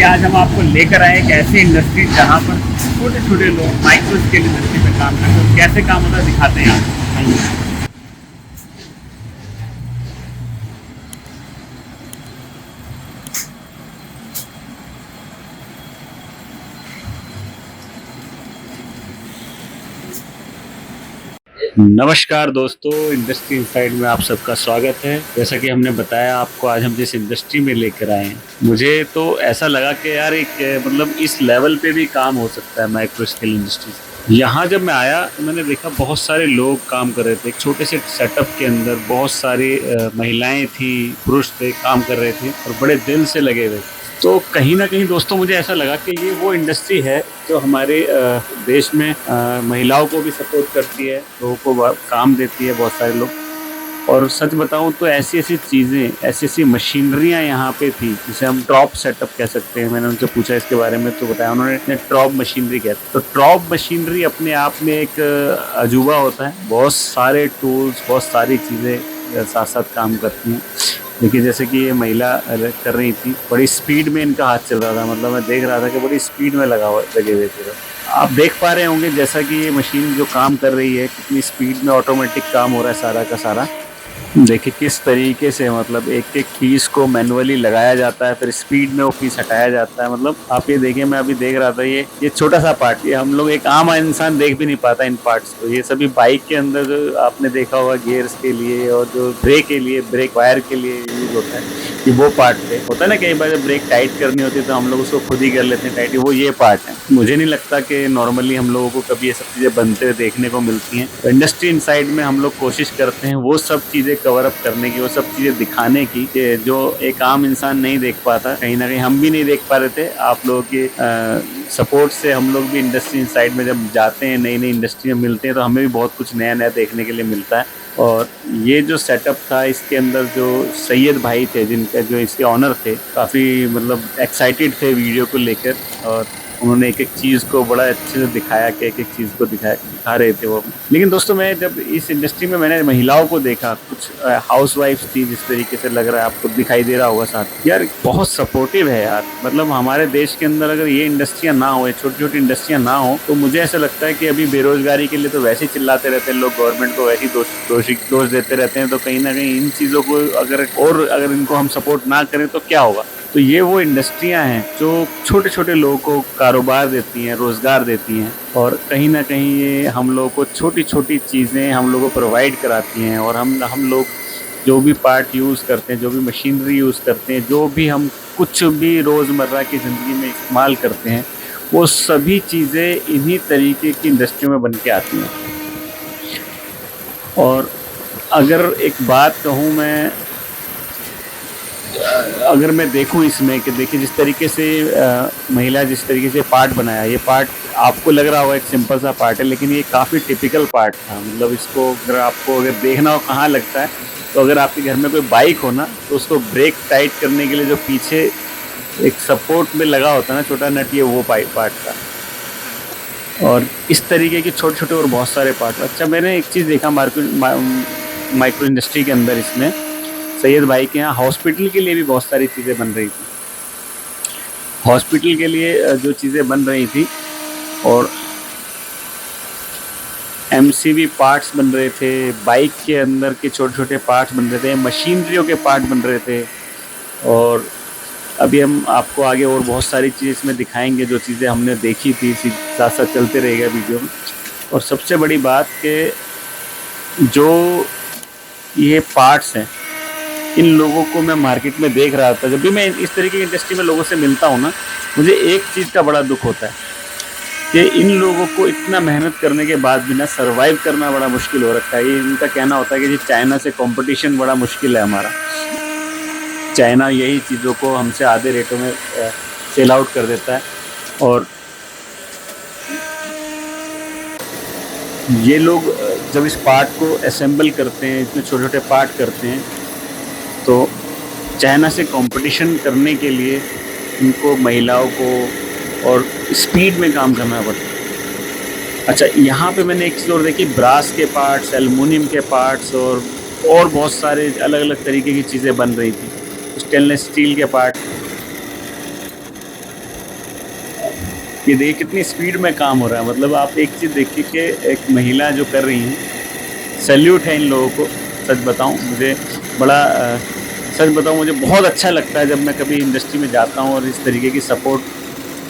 आज हम आपको लेकर आए एक ऐसी इंडस्ट्री जहाँ पर छोटे छोटे लोग माइक्रो स्केल इंडस्ट्री में काम करते हैं। कैसे काम होता है दिखाते हैं आप। आइए। नमस्कार दोस्तों, इंडस्ट्री इनसाइड में आप सबका स्वागत है। जैसा कि हमने बताया आपको, आज हम जिस इंडस्ट्री में लेकर आए हैं, मुझे तो ऐसा लगा कि यार एक मतलब इस लेवल पे भी काम हो सकता है माइक्रो स्केल इंडस्ट्री। यहाँ जब मैं आया तो मैंने देखा बहुत सारे लोग काम कर रहे थे। एक छोटे से सेटअप के अंदर बहुत सारी महिलाएं थी, पुरुष थे, काम कर रहे थे और बड़े दिल से लगे हुए थे। तो कहीं ना कहीं दोस्तों मुझे ऐसा लगा कि ये वो इंडस्ट्री है जो हमारे देश में महिलाओं को भी सपोर्ट करती है, लोगों को काम देती है, बहुत सारे लोग। और सच बताऊं तो ऐसी ऐसी चीज़ें, ऐसी ऐसी मशीनरियां यहाँ पे थी जिसे हम ट्रॉप सेटअप कह सकते हैं। मैंने उनसे पूछा इसके बारे में तो बताया उन्होंने ट्रॉप मशीनरी कहते हैं। तो ट्रॉप मशीनरी अपने आप में एक अजूबा होता है। बहुत सारे टूल्स, बहुत सारी चीज़ें साथ साथ काम करती हैं। देखिए जैसे कि ये महिला कर रही थी, बड़ी स्पीड में इनका हाथ चल रहा था। मतलब मैं देख रहा था कि बड़ी स्पीड में लगे हुए थे। आप देख पा रहे होंगे जैसा कि ये मशीन जो काम कर रही है, कितनी स्पीड में ऑटोमेटिक काम हो रहा है सारा का सारा। देखिए किस तरीके से मतलब एक एक पीस को मैनुअली लगाया जाता है, फिर स्पीड में वो पीस हटाया जाता है। मतलब आप ये देखिए, मैं अभी देख रहा था ये छोटा सा पार्ट, ये हम लोग एक आम इंसान देख भी नहीं पाता इन पार्ट्स को। ये सभी बाइक के अंदर जो आपने देखा होगा गियर्स के लिए और जो ब्रेक के लिए, ब्रेक वायर के लिए यूज होता है, कि वो पार्ट थे। होता है ना कई बार जब ब्रेक टाइट करनी होती है तो हम लोग उसको खुद ही कर लेते हैं टाइट, वो ये पार्ट है। मुझे नहीं लगता कि नॉर्मली हम लोगों को कभी ये सब चीज़ें बनते हुए देखने को मिलती हैं। तो इंडस्ट्री इनसाइड में हम लोग कोशिश करते हैं वो सब चीज़ें कवर अप करने की, वो सब चीज़ें दिखाने की कि जो एक आम इंसान नहीं देख पाता। कहीं ना कहीं हम भी नहीं देख पा रहे थे। आप लोगों के सपोर्ट से हम लोग भी इंडस्ट्री इनसाइड में जब जाते हैं, नई नई इंडस्ट्री में मिलते हैं, तो हमें भी बहुत कुछ नया नया देखने के लिए मिलता है। और ये जो सेटअप था, इसके अंदर जो सैयद भाई थे, जिनका जो इसके ऑनर थे, काफ़ी मतलब एक्साइटेड थे वीडियो को लेकर। और उन्होंने एक एक चीज़ को बड़ा अच्छे से दिखाया कि एक एक चीज़ को दिखा रहे थे वो। लेकिन दोस्तों मैं जब इस इंडस्ट्री में मैंने महिलाओं को देखा, कुछ हाउस वाइफ्स थी, जिस तरीके से लग रहा है आपको दिखाई दे रहा होगा साथ, यार बहुत सपोर्टिव है यार। मतलब हमारे देश के अंदर अगर ये इंडस्ट्रियाँ ना हो, छोटी छोटी इंडस्ट्रियाँ ना हो, तो मुझे ऐसा लगता है कि अभी बेरोजगारी के लिए तो वैसे ही चिल्लाते रहते हैं लोग, गवर्नमेंट को वैसे ही दोष देते रहते हैं। तो कहीं ना कहीं इन चीज़ों को अगर इनको हम सपोर्ट ना करें तो क्या होगा। तो ये वो इंडस्ट्रियां हैं जो छोटे छोटे लोगों को कारोबार देती हैं, रोज़गार देती हैं। और कहीं ना कहीं ये हम लोगों को छोटी छोटी चीज़ें हम लोगों को प्रोवाइड कराती हैं। और हम लोग जो भी पार्ट यूज़ करते हैं, जो भी मशीनरी यूज़ करते हैं, जो भी हम कुछ भी रोज़मर्रा की ज़िंदगी में इस्तेमाल करते हैं, वो सभी चीज़ें इन्हीं तरीके की इंडस्ट्री में बन के आती हैं। और अगर एक बात कहूँ मैं, अगर मैं देखूं इसमें कि देखिए जिस तरीके से महिला जिस तरीके से पार्ट बनाया, ये पार्ट आपको लग रहा होगा एक सिंपल सा पार्ट है, लेकिन ये काफ़ी टिपिकल पार्ट था। मतलब इसको अगर देखना हो कहाँ लगता है, तो अगर आपके घर में कोई बाइक हो ना, तो उसको ब्रेक टाइट करने के लिए जो पीछे एक सपोर्ट में लगा होता है ना छोटा नट, ये वो पार्ट था। और इस तरीके के छोटे छोटे और बहुत सारे पार्ट। अच्छा, मैंने एक चीज़ देखा माइक्रो इंडस्ट्री के अंदर, इसमें सैयद भाई के यहाँ हॉस्पिटल के लिए भी बहुत सारी चीज़ें बन रही थी। हॉस्पिटल के लिए जो चीज़ें बन रही थी, और एमसीबी पार्ट्स बन रहे थे, बाइक के अंदर के छोटे छोटे पार्ट्स बन रहे थे, मशीनरियों के पार्ट बन रहे थे। और अभी हम आपको आगे और बहुत सारी चीज़ें इसमें दिखाएंगे, जो चीज़ें हमने देखी थी, साथ साथ चलते रहेगा वीडियो में। और सबसे बड़ी बात कि जो ये पार्ट्स हैं, इन लोगों को मैं मार्केट में देख रहा था। जब भी मैं इस तरीके की इंडस्ट्री में लोगों से मिलता हूँ ना, मुझे एक चीज़ का बड़ा दुख होता है कि इन लोगों को इतना मेहनत करने के बाद भी ना सर्वाइव करना बड़ा मुश्किल हो रखा है। ये इनका कहना होता है कि जी चाइना से कंपटीशन बड़ा मुश्किल है हमारा। चाइना यही चीज़ों को हमसे आधे रेटों में सेल आउट कर देता है। और ये लोग जब इस पार्ट को असेंबल करते हैं, इसमें छोटे छोटे पार्ट करते हैं, तो चाइना से कंपटीशन करने के लिए इनको महिलाओं को और स्पीड में काम करना पड़ता है। अच्छा, यहाँ पे मैंने एक चीज़ और देखी, ब्रास के पार्ट्स, एल्युमिनियम के पार्ट्स और बहुत सारे अलग अलग तरीके की चीज़ें बन रही थी। स्टेनलेस स्टील के पार्ट, ये देखिए कितनी स्पीड में काम हो रहा है। मतलब आप एक चीज़ देखिए कि एक महिला जो कर रही हैं, सैल्यूट है इन लोगों को। सच बताऊं मुझे बड़ा सच बताऊं मुझे बहुत अच्छा लगता है जब मैं कभी इंडस्ट्री में जाता हूं और इस तरीके की सपोर्ट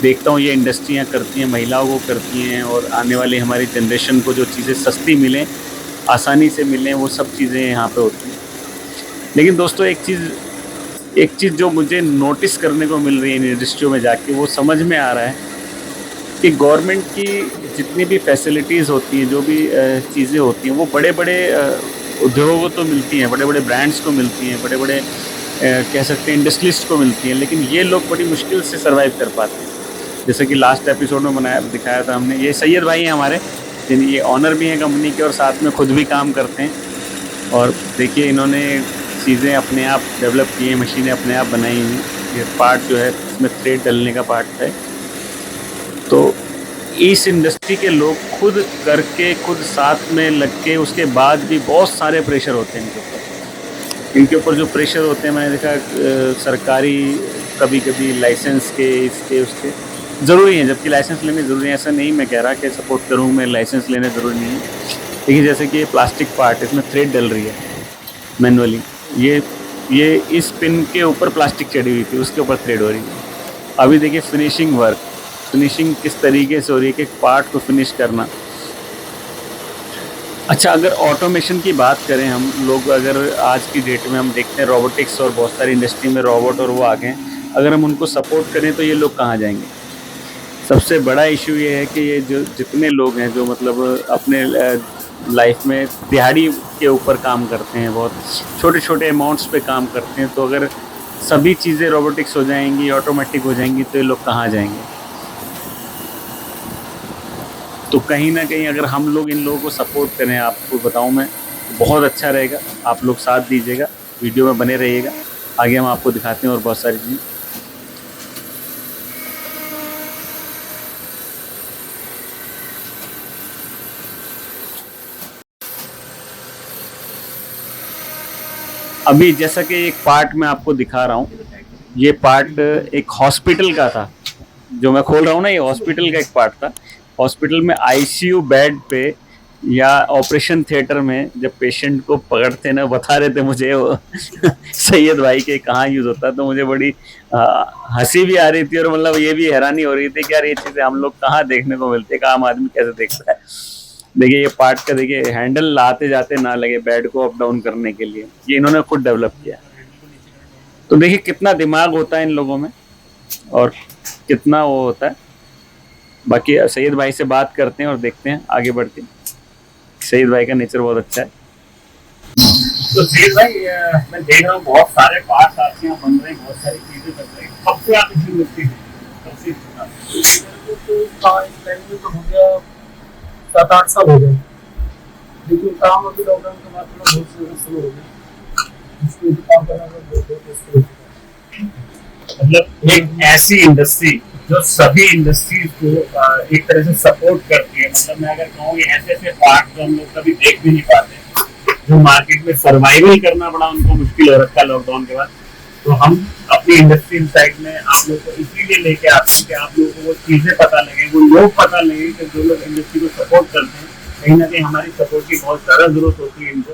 देखता हूं। ये इंडस्ट्रियां करती हैं, महिलाओं को करती हैं, और आने वाली हमारी जनरेशन को जो चीज़ें सस्ती मिलें, आसानी से मिलें, वो सब चीज़ें यहाँ पे होती हैं। लेकिन दोस्तों एक चीज़ जो मुझे नोटिस करने को मिल रही है इन इंडस्ट्रियों में जाके, वो समझ में आ रहा है कि गवर्नमेंट की जितनी भी फैसिलिटीज़ होती हैं, जो भी चीज़ें होती हैं, वो बड़े बड़े उद्योगों को तो मिलती हैं, बड़े बड़े ब्रांड्स को मिलती हैं, बड़े बड़े कह सकते हैं इंडस्ट्रियलिस्ट को मिलती हैं, लेकिन ये लोग बड़ी मुश्किल से सर्वाइव कर पाते हैं। जैसे कि लास्ट एपिसोड में बनाया दिखाया था हमने, ये सैयद भाई हैं हमारे, जिन ये ऑनर भी हैं कंपनी के और साथ में खुद भी काम करते हैं। और देखिए इन्होंने चीज़ें अपने आप डेवलप की हैं, मशीनें अपने आप बनाई हुई। ये पार्ट जो है इसमें थ्रेड डलने का पार्ट है। तो इस इंडस्ट्री के लोग खुद करके, खुद साथ में लग के, उसके बाद भी बहुत सारे प्रेशर होते हैं इनके ऊपर जो प्रेशर होते हैं, मैंने देखा सरकारी, कभी कभी लाइसेंस के, इसके उसके ज़रूरी है, जबकि लाइसेंस लेने ज़रूरी है। ऐसा नहीं मैं कह रहा कि सपोर्ट करूँ मैं, लाइसेंस लेने ज़रूरी नहीं है। देखिए जैसे कि ये प्लास्टिक पार्ट, इसमें थ्रेड डल रही है मैनुअली। ये इस पिन के ऊपर प्लास्टिक चढ़ी हुई थी, उसके ऊपर थ्रेड हो रही है। अभी देखिए फिनिशिंग वर्क, फिनिशिंग किस तरीके से हो रही है कि एक पार्ट को फिनिश करना। अच्छा, अगर ऑटोमेशन की बात करें हम लोग, अगर आज की डेट में हम देखते हैं रोबोटिक्स और बहुत सारी इंडस्ट्री में रोबोट और वो आ गए हैं, अगर हम उनको सपोर्ट करें तो ये लोग कहाँ जाएंगे? सबसे बड़ा इशू ये है कि ये जो जितने लोग हैं जो मतलब अपने लाइफ में दिहाड़ी के ऊपर काम करते हैं, बहुत छोटे छोटे अमाउंट्स पे काम करते हैं, तो अगर सभी चीज़ें रोबोटिक्स हो जाएंगी, ऑटोमेटिक हो जाएंगी, तो ये लोग कहाँ जाएंगे? तो कहीं ना कहीं अगर हम लोग इन लोगों को सपोर्ट करें, आपको बताऊं मैं, तो बहुत अच्छा रहेगा। आप लोग साथ दीजिएगा, वीडियो में बने रहिएगा, आगे हम आपको दिखाते हैं और बहुत सारी चीज़ें। अभी जैसा कि एक पार्ट मैं आपको दिखा रहा हूँ, ये पार्ट एक हॉस्पिटल का था जो मैं खोल रहा हूँ ना, ये हॉस्पिटल का एक पार्ट था। हॉस्पिटल में आईसीयू बेड पे या ऑपरेशन थिएटर में जब पेशेंट को पकड़ते ना, बता रहे थे मुझे वो सैयद भाई के कहाँ यूज़ होता है, तो मुझे बड़ी हंसी भी आ रही थी और मतलब ये भी हैरानी हो रही थी कि यार ये चीज़ें हम लोग कहाँ देखने को मिलती है, कि आम आदमी कैसे देखता है। देखिए ये पार्ट का देखिए हैंडल लाते जाते ना लगे बेड को अप डाउन करने के लिए, ये इन्होंने खुद डेवलप किया। तो देखिए कितना दिमाग होता है इन लोगों में और कितना वो होता है। बाकी सैयद भाई से बात करते हैं और देखते हैं आगे बढ़ के। सैयद भाई का नेचर बहुत अच्छा है। तो सैयद भाई मैं देख रहा हूँ बहुत सारे पार्ट्स आपके यहाँ बन रहे हैं, बहुत सारी चीजें बन रही हैं। कब से आप इसमें लगती हैं? कब से? तो हो गया 7-8 साल हो गए, लेकिन काम अभी लॉकडाउन के बाद थोड़ा बहुत ज्यादा शुरू हो गया। इसको भी काम करना बहुत मुश्किल हो चुका है। मतलब एक ऐसी इंडस्ट्री जो सभी इंडस्ट्रीज को एक तरह से सपोर्ट करती है। मतलब मैं अगर कहूँ कि ऐसे ऐसे पार्ट जो हम लोग कभी देख भी नहीं पाते, जो मार्केट में सर्वाइवल करना बड़ा उनको मुश्किल हो रखा है लॉकडाउन के बाद, तो हम अपनी इंडस्ट्री साइड में आप लोग को इसीलिए लेके आते हैं कि आप लोगों को वो चीजें पता लगे, वो लोग पता लगे कि जो लोग इंडस्ट्री को सपोर्ट करते हैं, कहीं ना कहीं हमारी सपोर्ट की बहुत ज़्यादा जरूरत होती है इनको।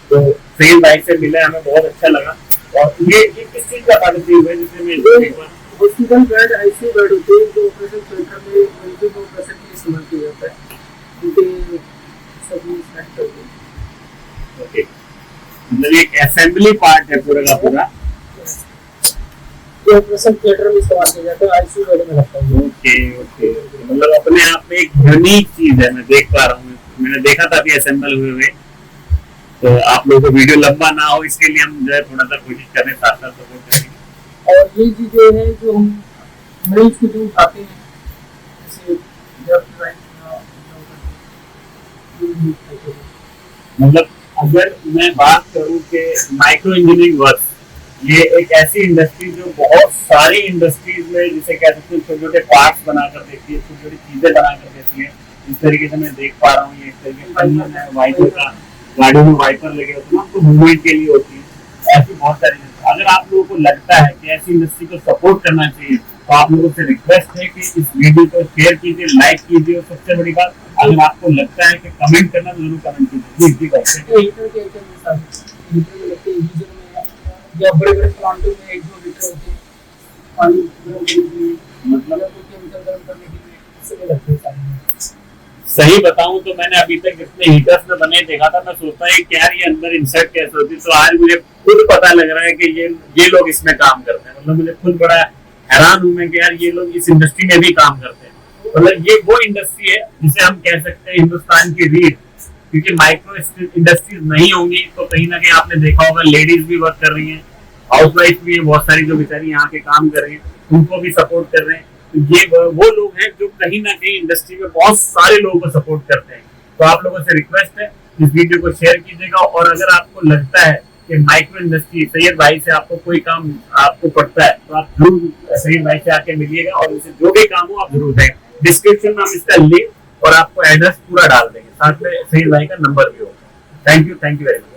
तो सैयद भाई से मिला, हमें बहुत अच्छा लगा। और ये किस चीज़ का पॉलिसी हुआ है जिससे मैं हॉस्पिटल बेड ऐसे बेड होते हैं जो ऑपरेशन थिएटर में मरीजों को ऑपरेशन के लिए इस्तेमाल किया जाता है, क्योंकि सभी सेट करते हैं। ओके, मतलब एक असेंबली पार्ट है पूरा का पूरा, जो ऑपरेशन थिएटर में इस्तेमाल किया जाता है, आईसीयू बेड में लगता है। ओके ओके, मतलब अपने आप में एक यूनिक चीज है, मैं देख पा रहा हूँ। मैंने देखा था अभी असेंबल हुए। तो आप लोगों को वीडियो लंबा ना हो इसके लिए हम जो है थोड़ा सा कोशिश करें, साथ साथ सपोर्ट करेंगे। और ये चीजें हैं जो हम मरीज को जो उठाते हैं, जैसे मतलब अगर मैं बात करूं कि माइक्रो इंजीनियरिंग वर्क, ये एक ऐसी इंडस्ट्री जो बहुत सारी इंडस्ट्रीज में जिसे कह सकते हैं छोटे छोटे पार्ट्स बनाकर देती है, छोटी छोटी चीजें बनाकर देती है। इस तरीके से मैं देख पा रहा हूँ, ये इस तरीके से वाइपर का, गाड़ी में वाइपर लगे होते हैं तो मूवमेंट के लिए होती है। ऐसी बहुत सारी, अगर आप लोगों को लगता है कि ऐसी इंडस्ट्री को सपोर्ट करना चाहिए तो आप लोगों से रिक्वेस्ट है कि इस वीडियो को शेयर कीजिए, लाइक कीजिए, और सबसे बड़ी बात, अगर आपको लगता है कि कमेंट करना तो जरूर कमेंट कीजिए। जी या बड़े बड़े प्लांटों में 1-2 लीटर होते हैं पानी मतलब केमिकल गर्म करने के लिए इससे लगते हैं सारे। सही बताऊं तो मैंने अभी तक जितने हीटर्स में बने देखा था, मैं सोचता है कि यार ये अंदर इंसर्ट कैसे होती है, तो आज मुझे खुद पता लग रहा है कि ये लोग इसमें काम करते हैं। मतलब मुझे खुद बड़ा हैरान हूं मैं कि यार ये लोग इस इंडस्ट्री में भी काम करते हैं। मतलब ये वो इंडस्ट्री है जिसे हम कह सकते हैं हिंदुस्तान की रीढ़, क्योंकि माइक्रो इंडस्ट्रीज नहीं होंगी तो कहीं ना कहीं आपने देखा होगा लेडीज भी वर्क कर रही हैं, हाउसवाइफ भी है बहुत सारी जो बेचारी यहाँ के काम कर रही हैं, उनको भी सपोर्ट कर रहे हैं। तो ये वो लोग हैं जो कहीं ना कहीं इंडस्ट्री में बहुत सारे लोगों को सपोर्ट करते हैं। तो आप लोगों से रिक्वेस्ट है इस वीडियो को शेयर कीजिएगा, और अगर आपको लगता है कि माइक्रो इंडस्ट्री सैयद भाई से आपको कोई काम आपको पड़ता है तो आप जरूर सैयद भाई से आके मिलिएगा, और उनसे जो भी काम हो आप जरूर दें। डिस्क्रिप्शन में हम इसका लिंक और आपको एड्रेस पूरा डाल देंगे, साथ में सैयद भाई का नंबर भी होगा। Thank you very much.